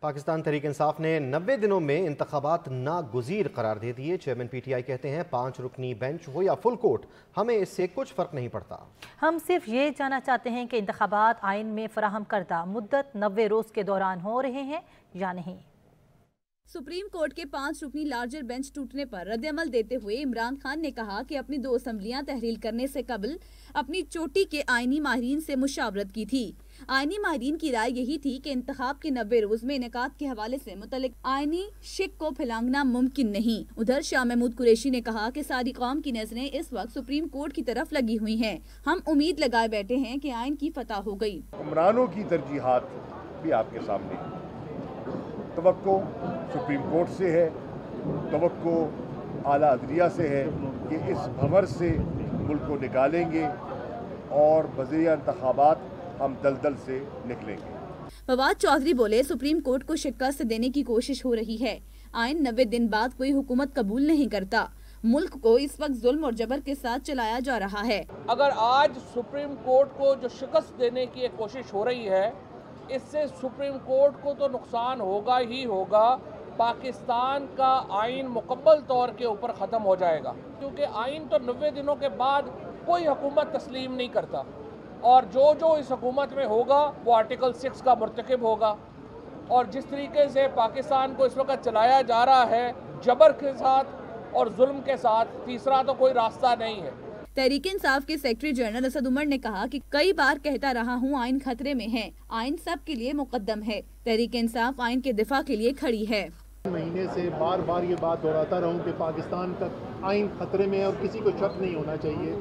पाकिस्तान तहरीक इंसाफ ने 90 दिनों में इंतखाबात नागुज़ीर करार दे दिए। चेयरमैन PTI कहते हैं 5 रुकनी बेंच हो या फुल कोर्ट, हमें इससे कुछ फ़र्क नहीं पड़ता। हम सिर्फ ये जानना चाहते हैं कि इंतखाबात आइन में फराहम करदा मुद्दत 90 रोज़ के दौरान हो रहे हैं या नहीं। सुप्रीम कोर्ट के 5 रुकनी लार्जर बेंच टूटने पर रद्द-ए-अमल देते हुए इमरान खान ने कहा कि अपनी 2 असम्बलियां तहरील करने से कबल अपनी चोटी के आईनी माहिरीन से मुशावरत की थी। आईनी माहिरीन की राय यही थी कि इंतखाब के 90 रोज में इनेकाद के हवाले से मुतल्लिक आईनी शिक को फैलाना मुमकिन नहीं। उधर शाह महमूद कुरैशी ने कहा कि सारी कौम की नजरें इस वक्त सुप्रीम कोर्ट की तरफ लगी हुई हैं। हम उम्मीद लगाए बैठे हैं कि आइन की फतह हो गई। हुक्मरानों की तरजीहात भी आपके सामने, तवक्को सुप्रीम कोर्ट से है, तवक्को आला अदलिया से है कि इस भंवर से मुल्क को निकालेंगे और बज़रिया इंतखाबात हम दलदल से निकलेंगे। फवाद चौधरी बोले, सुप्रीम कोर्ट को शिकस्त देने की कोशिश हो रही है। आइन 90 दिन बाद कोई हुकूमत कबूल नहीं करता। मुल्क को इस वक्त जुल्म और जबर के साथ चलाया जा रहा है। अगर आज सुप्रीम कोर्ट को जो शिकस्त देने की एक कोशिश हो रही है, इससे सुप्रीम कोर्ट को तो नुकसान होगा ही होगा। पाकिस्तान का आइन मुकम्मल तौर के ऊपर ख़त्म हो जाएगा, क्योंकि आइन तो 90 दिनों के बाद कोई हुकूमत तस्लीम नहीं करता, और जो इस हुकूमत में होगा वो आर्टिकल 6 का मुर्तकिब होगा। और जिस तरीके से पाकिस्तान को इस वक्त चलाया जा रहा है जबर के साथ और जुल्म के साथ, तीसरा तो कोई रास्ता नहीं है। तहरीक इंसाफ के सेक्रेटरी जनरल असद उमर ने कहा कि कई बार कहता रहा हूँ आइन खतरे में है, आइन सब के लिए मुकद्दम है। तहरीक इंसाफ आइन के दिफा के लिए खड़ी है। महीने से बार बार ये बात दोहराता रहूं कि पाकिस्तान का आइन खतरे में है और किसी को शक नहीं होना चाहिए।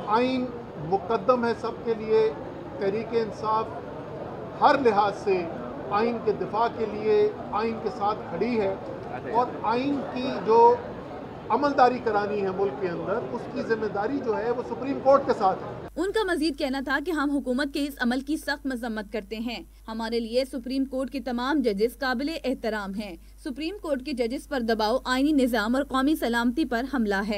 आइन मुकद्दम है सबके लिए। तहरीक इंसाफ हर लिहाज से आइन के दिफा के लिए आइन के साथ खड़ी है, और आइन की जो अमलदारी करानी है मुल्क के अंदर, उसकी जिम्मेदारी जो है वो सुप्रीम कोर्ट के साथ है। उनका मजीद कहना था कि हम हुकूमत के इस अमल की सख्त मजम्मत करते हैं। हमारे लिए सुप्रीम कोर्ट के तमाम जजेस काबिल एहतराम हैं। सुप्रीम कोर्ट के जजेस पर दबाव आईनी निज़ाम और कौमी सलामती पर हमला है।